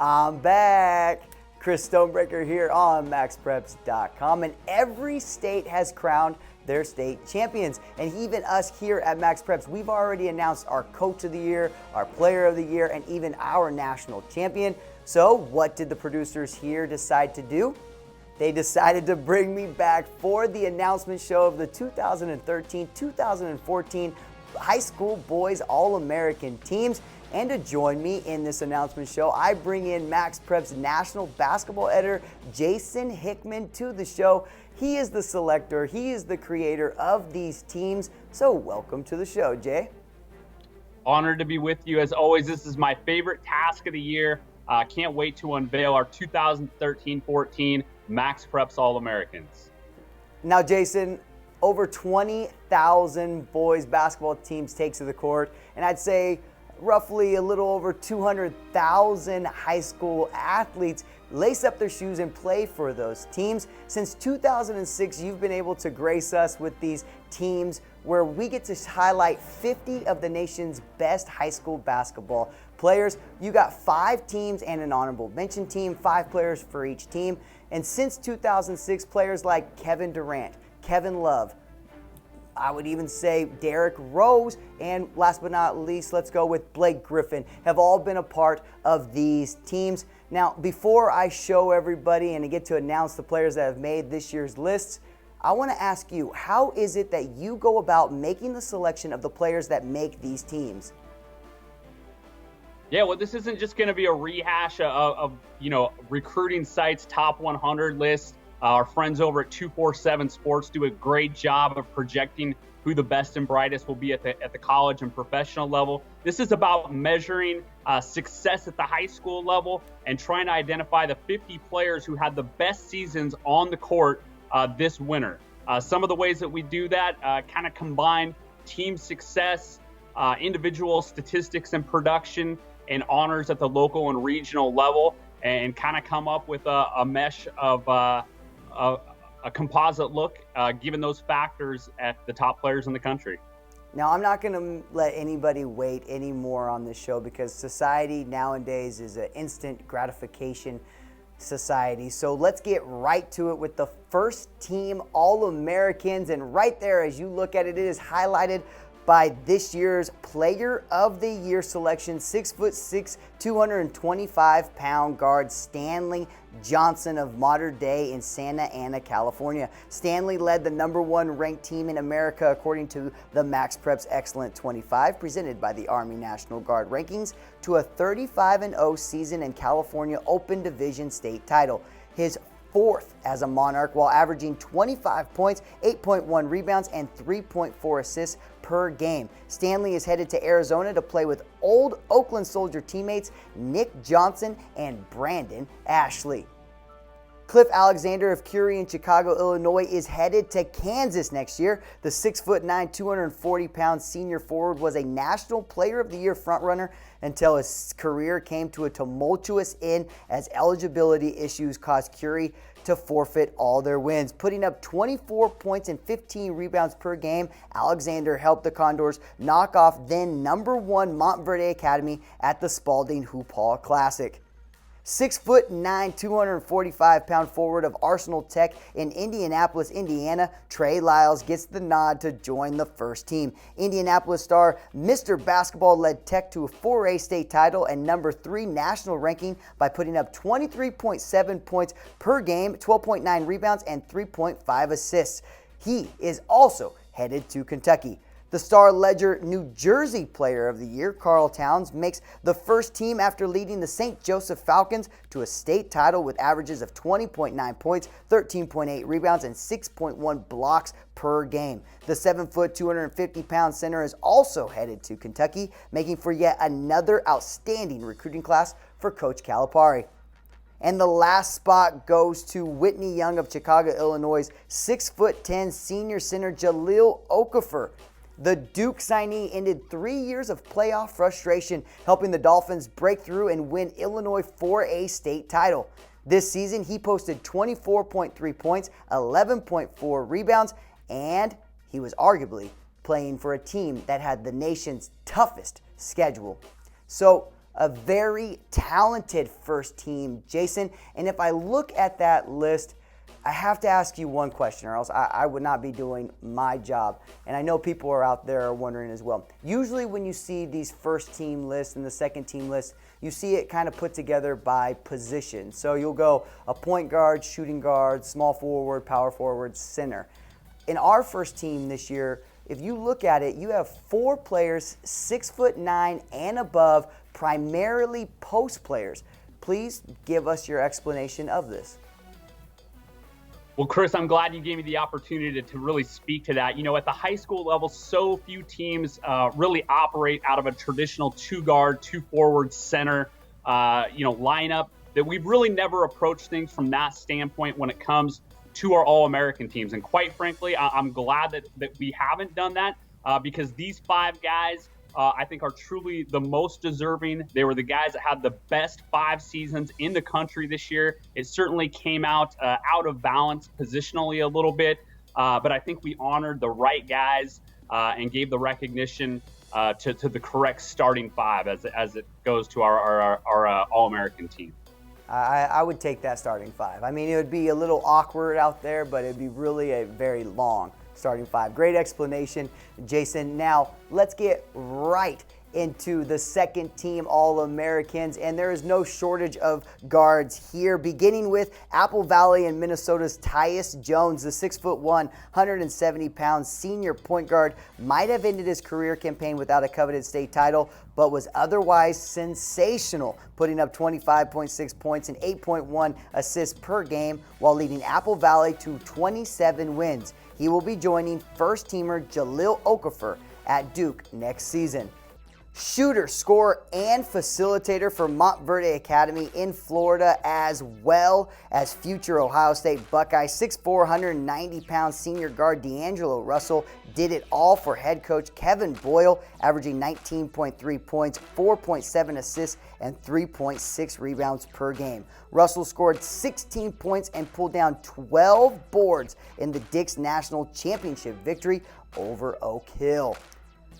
I'm back. Chris Stonebreaker here on MaxPreps.com, and every state has crowned their state champions. And even us here at Max Preps, we've already announced our Coach of the Year, our Player of the Year, and even our National Champion. So what did the producers here decide to do? They decided to bring me back for the announcement show of the 2013-2014 High School Boys All-American teams. And to join me in this announcement show, I bring in Max Prep's national basketball editor, Jason Hickman, to the show. He is the selector, he is the creator of these teams. So welcome to the show, Jay. Honored to be with you. As always, this is my favorite task of the year. Can't wait to unveil our 2013-14 Max Preps All-Americans. Now, Jason, over 20,000 boys basketball teams take to the court, and I'd say roughly a little over 200,000 high school athletes lace up their shoes and play for those teams. Since 2006, you've been able to grace us with these teams where we get to highlight 50 of the nation's best high school basketball players. You got 5 teams and an honorable mention team, 5 players for each team. And since 2006, players like Kevin Durant, Kevin Love, I would even say Derrick Rose, and last but not least, let's go with Blake Griffin, have all been a part of these teams. Now, before I show everybody and I get to announce the players that have made this year's lists, I want to ask you, how is it that you go about making the selection of the players that make these teams? Yeah, well, this isn't just going to be a rehash of recruiting sites' top 100 lists. Our friends over at 247 Sports do a great job of projecting who the best and brightest will be at the college and professional level. This is about measuring success at the high school level and trying to identify the 50 players who had the best seasons on the court this winter. Some of the ways that we do that kind of combine team success, individual statistics and production, and honors at the local and regional level, and kind of come up with a mesh of a composite look, given those factors at the top players in the country. Now, I'm not going to let anybody wait anymore on this show because society nowadays is an instant gratification society. So let's get right to it with the first team All-Americans. And right there, as you look at it, it is highlighted by this year's Player of the Year selection, 6'6", 225-pound guard Stanley Johnson of Montverde in Santa Ana, California. Stanley led the #1 ranked team in America according to the Max Preps Excellent 25 presented by the Army National Guard rankings to a 35-0 season and California Open Division state title. His 4th as a Monarch, while averaging 25 points, 8.1 rebounds, and 3.4 assists per game. Stanley is headed to Arizona to play with old Oakland Soldier teammates Nick Johnson and Brandon Ashley. Cliff Alexander of Curie in Chicago, Illinois is headed to Kansas next year. The 6'9", 240-pound senior forward was a National Player of the Year frontrunner until his career came to a tumultuous end as eligibility issues caused Curie to forfeit all their wins. Putting up 24 points and 15 rebounds per game, Alexander helped the Condors knock off then #1 Montverde Academy at the Spalding Hoop Hall Classic. 6'9", 245-pound forward of Arsenal Tech in Indianapolis, Indiana, Trey Lyles gets the nod to join the first team. Indianapolis star Mr. Basketball led Tech to a 4A state title and #3 national ranking by putting up 23.7 points per game, 12.9 rebounds, and 3.5 assists. He is also headed to Kentucky. The Star Ledger New Jersey Player of the Year, Karl makes the first team after leading the St. Joseph Falcons to a state title with averages of 20.9 points, 13.8 rebounds, and 6.1 blocks per game. The 7', 250-pound center is also headed to Kentucky, making for yet another outstanding recruiting class for Coach Calipari. And the last spot goes to Whitney Young of Chicago, Illinois' 6'10" senior center Jahlil Okafor. The Duke signee ended 3 years of playoff frustration, helping the Dolphins break through and win Illinois 4A state title. This season, he posted 24.3 points, 11.4 rebounds, and he was arguably playing for a team that had the nation's toughest schedule. So, a very talented first team, Jason. And if I look at that list, I have to ask you one question, or else I would not be doing my job. And I know people are out there are wondering as well. Usually when you see these first team lists and the second team lists, you see it kind of put together by position. So you'll go a point guard, shooting guard, small forward, power forward, center. In our first team this year, if you look at it, you have 4 players 6'9" and above, primarily post players. Please give us your explanation of this. Well, Chris, I'm glad you gave me the opportunity to really speak to that. You know, at the high school level, so few teams really operate out of a traditional 2-guard, 2-forward center, lineup, that we've really never approached things from that standpoint when it comes to our All-American teams. And quite frankly, I'm glad that we haven't done that because these 5 guys, I think, are truly the most deserving. They were the guys that had the best 5 seasons in the country this year. It certainly came out of balance positionally a little bit, but I think we honored the right guys and gave the recognition to the correct starting 5 as it goes to our All-American team. I would take that starting 5. I mean, it would be a little awkward out there, but it'd be really a very long starting 5. Great explanation, Jason. Now, let's get right into the second team All-Americans, and there is no shortage of guards here, beginning with Apple Valley and Minnesota's Tyus Jones, the 6'1", 170-pound senior point guard, might have ended his career campaign without a coveted state title, but was otherwise sensational, putting up 25.6 points and 8.1 assists per game while leading Apple Valley to 27 wins. He will be joining first-teamer Jahlil Okafor at Duke next season. Shooter, scorer, and facilitator for Montverde Academy in Florida, as well as future Ohio State Buckeye 6'4", 190-pound senior guard D'Angelo Russell did it all for head coach Kevon Boyle, averaging 19.3 points, 4.7 assists, and 3.6 rebounds per game. Russell scored 16 points and pulled down 12 boards in the Dix National Championship victory over Oak Hill.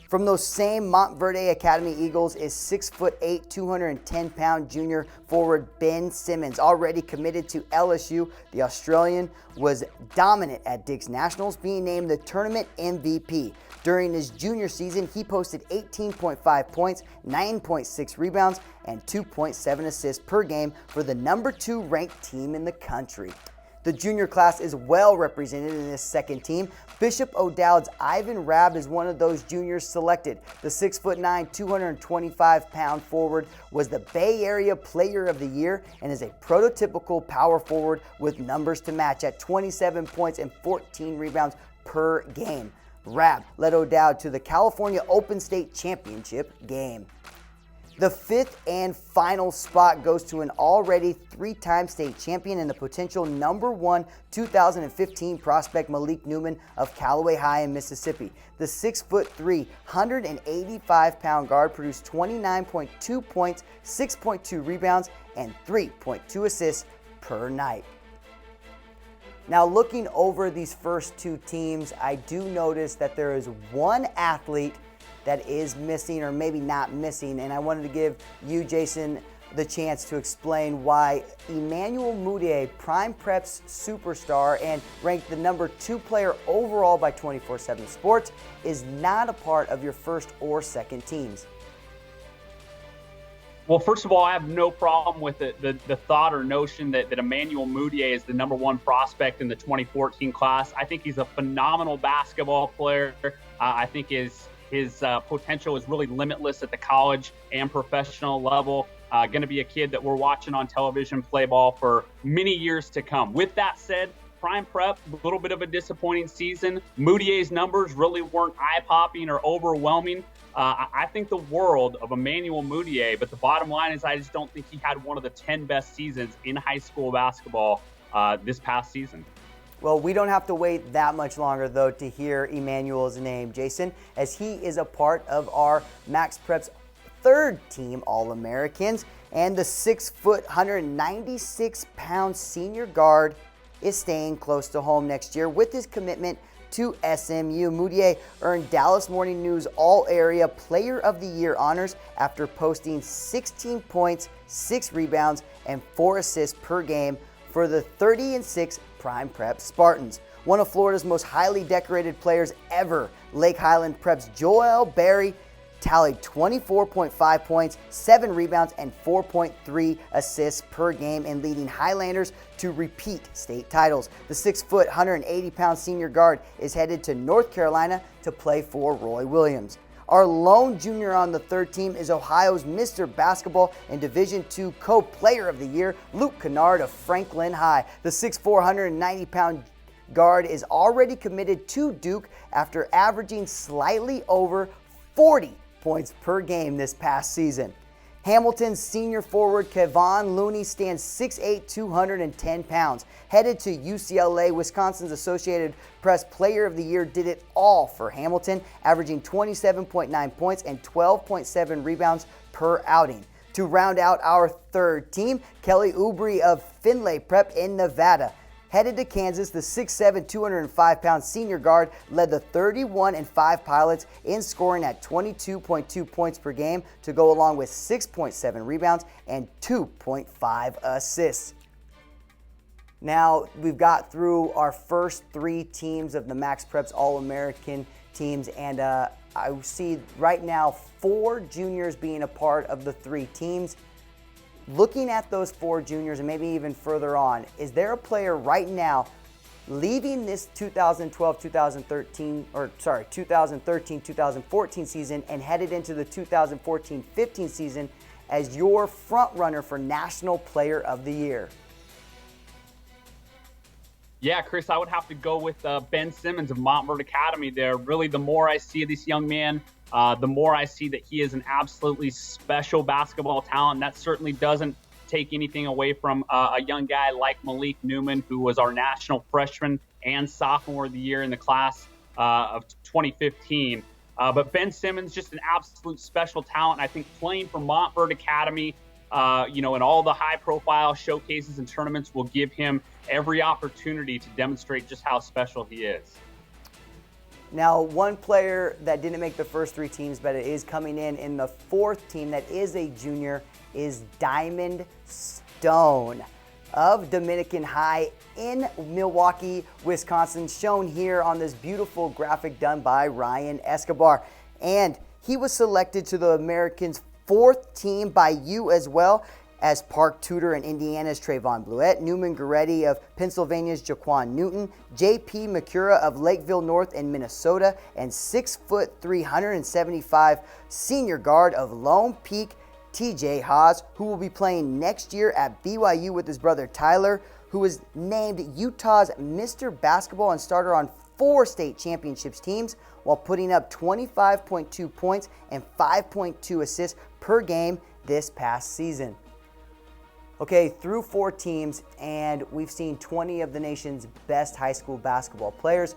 From those same Montverde Academy Eagles is 6'8", 210-pound junior forward Ben Simmons, already committed to LSU. The Australian was dominant at Dix Nationals, being named the tournament MVP. During his junior season, he posted 18.5 points, 9.6 rebounds, and 2.7 assists per game for the number 2 ranked team in the country. The junior class is well represented in this second team. Bishop O'Dowd's Ivan Rabb is one of those juniors selected. The 6'9", 225-pound forward was the Bay Area Player of the Year and is a prototypical power forward with numbers to match at 27 points and 14 rebounds per game. Rabb led O'Dowd to the California Open State Championship game. The 5th and final spot goes to an already 3-time state champion and the potential number 1 2015 prospect Malik Newman of Callaway High in Mississippi. The 6'3", 185-pound guard produced 29.2 points, 6.2 rebounds, and 3.2 assists per night. Now, looking over these first 2 teams, I do notice that there is one athlete that is missing, or maybe not missing, and I wanted to give you, Jason, the chance to explain why Emmanuel Mudiay, Prime Prep's superstar and ranked the number 2 player overall by 24/7 Sports, is not a part of your first or second teams. Well, first of all, I have no problem with the thought or notion that Emmanuel Mudiay is the number 1 prospect in the 2014 class. I think he's a phenomenal basketball player. I think his potential is really limitless at the college and professional level. Going to be a kid that we're watching on television play ball for many years to come. With that said, Prime Prep, a little bit of a disappointing season. Mudiay's numbers really weren't eye-popping or overwhelming. I think the world of Emmanuel Mudiay, but the bottom line is I just don't think he had one of the 10 best seasons in high school basketball this past season. Well, we don't have to wait that much longer, though, to hear Emmanuel's name, Jason, as he is a part of our Max Prep's 3rd team All-Americans. And the 6-foot, 196-pound senior guard is staying close to home next year with his commitment to SMU. Mudiay earned Dallas Morning News All-Area Player of the Year honors after posting 16 points, 6 rebounds, and 4 assists per game for the 30-6 Prime Prep Spartans. One of Florida's most highly decorated players ever, Lake Highland Prep's Joel Berry, tallied 24.5 points, 7 rebounds, and 4.3 assists per game in leading Highlanders to repeat state titles. The 6-foot, 180-pound senior guard is headed to North Carolina to play for Roy Williams. Our lone junior on the third team is Ohio's Mr. Basketball and Division II Co-Player of the Year, Luke Kennard of Franklin High. The 6'4", 190-pound guard is already committed to Duke after averaging slightly over 40 points per game this past season. Hamilton's senior forward Kevon Looney stands 6'8", 210 pounds. Headed to UCLA, Wisconsin's Associated Press Player of the Year did it all for Hamilton, averaging 27.9 points and 12.7 rebounds per outing. To round out our third team, Kelly Oubre of Findlay Prep in Nevada. Headed to Kansas, the 6'7", 205-pound senior guard led the 31-5 Pilots in scoring at 22.2 points per game to go along with 6.7 rebounds and 2.5 assists. Now, we've got through our first 3 teams of the Max Preps All-American teams, and I see right now 4 juniors being a part of the 3 teams. Looking at those 4 juniors and maybe even further on, is there a player right now leaving this 2013-2014 season and headed into the 2014-15 season as your front runner for National Player of the Year? Yeah, Chris, I would have to go with Ben Simmons of Montverde Academy there. Really, the more I see of this young man, the more I see that he is an absolutely special basketball talent. That certainly doesn't take anything away from a young guy like Malik Newman, who was our national freshman and sophomore of the year in the class of 2015. But Ben Simmons, just an absolute special talent. I think playing for Montverde Academy, in all the high-profile showcases and tournaments will give him every opportunity to demonstrate just how special he is. Now, one player that didn't make the first 3 teams, but it is coming in the 4th team that is a junior, is Diamond Stone of Dominican High in Milwaukee, Wisconsin, shown here on this beautiful graphic done by Ryan Escobar. And he was selected to the Americans' 4th team by you as well as Park Tudor and Indiana's Trevon Bluiett, Neumann-Goretti of Pennsylvania's Jaquan Newton, J.P. Macura of Lakeville North in Minnesota, and 6'3", 175 senior guard of Lone Peak, T.J. Haws, who will be playing next year at BYU with his brother Tyler, who was named Utah's Mr. Basketball and starter on 4 state championships teams while putting up 25.2 points and 5.2 assists per game this past season. Okay, through 4 teams, and we've seen 20 of the nation's best high school basketball players.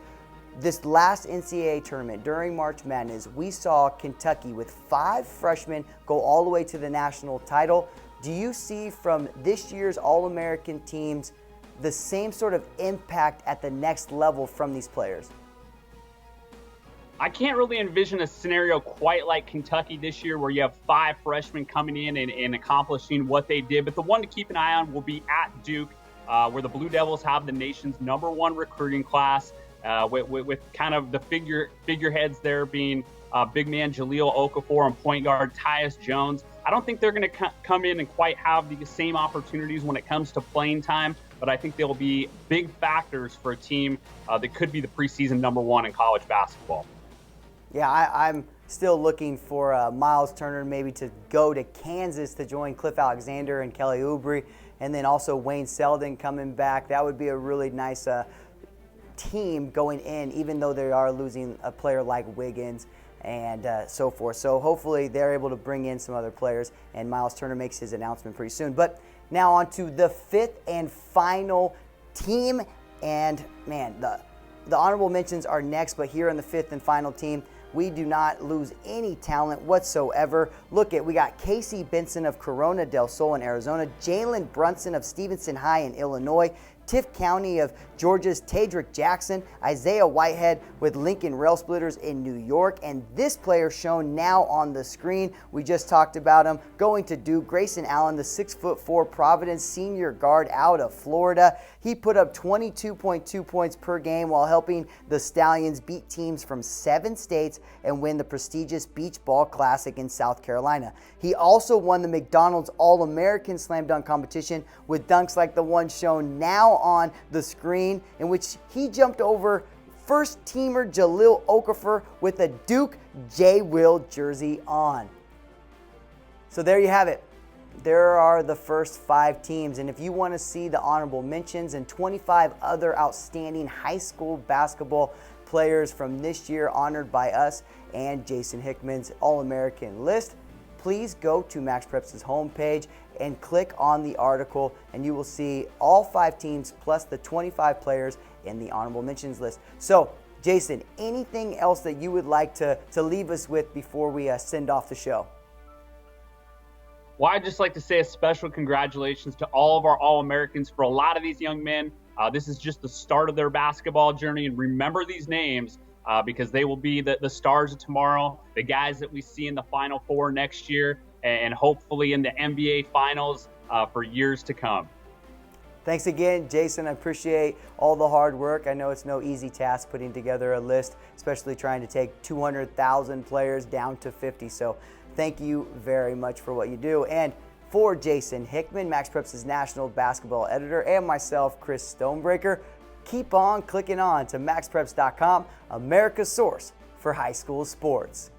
This last NCAA tournament during March Madness, we saw Kentucky with 5 freshmen go all the way to the national title. Do you see from this year's All-American teams the same sort of impact at the next level from these players? I can't really envision a scenario quite like Kentucky this year where you have 5 freshmen coming in and accomplishing what they did. But the one to keep an eye on will be at Duke, where the Blue Devils have the nation's #1 recruiting class, with kind of the figureheads there being big man Jahlil Okafor and point guard Tyus Jones. I don't think they're going to come in and quite have the same opportunities when it comes to playing time, but I think they'll be big factors for a team that could be the preseason #1 in college basketball. Yeah, I'm still looking for Miles Turner maybe to go to Kansas to join Cliff Alexander and Kelly Oubre, and then also Wayne Selden coming back. That would be a really nice team going in, even though they are losing a player like Wiggins and so forth. So hopefully they're able to bring in some other players, and Miles Turner makes his announcement pretty soon. But now on to the 5th and final team, and man, the honorable mentions are next, but here on the 5th and final team, we do not lose any talent whatsoever. Look at, we got Casey Benson of Corona del Sol in Arizona, Jalen Brunson of Stevenson High in Illinois, Tift County of Georgia's Tadrick Jackson, Isaiah Whitehead with Lincoln Rail Splitters in New York, and this player shown now on the screen, we just talked about him, going to Duke, Grayson Allen, the 6'4" Providence senior guard out of Florida. He put up 22.2 points per game while helping the Stallions beat teams from 7 states and win the prestigious Beach Ball Classic in South Carolina. He also won the McDonald's All-American Slam Dunk competition with dunks like the one shown now on the screen, in which he jumped over first teamer Jahlil Okafor with a Duke J. Will jersey on. So there you have it. There are the first 5 teams, and if you want to see the honorable mentions and 25 other outstanding high school basketball players from this year honored by us and Jason Hickman's All-American list, please go to MaxPreps' homepage and click on the article, and you will see all 5 teams plus the 25 players in the honorable mentions list. So, Jason, anything else that you would like to leave us with before we send off the show? Well, I'd just like to say a special congratulations to all of our All-Americans. For a lot of these young men, this is just the start of their basketball journey, and remember these names because they will be the stars of tomorrow, the guys that we see in the Final Four next year, and hopefully in the NBA Finals for years to come. Thanks again, Jason. I appreciate all the hard work. I know it's no easy task putting together a list, especially trying to take 200,000 players down to 50. So thank you very much for what you do. And for Jason Hickman, MaxPreps' national basketball editor, and myself, Chris Stonebreaker, keep on clicking on to MaxPreps.com, America's source for high school sports.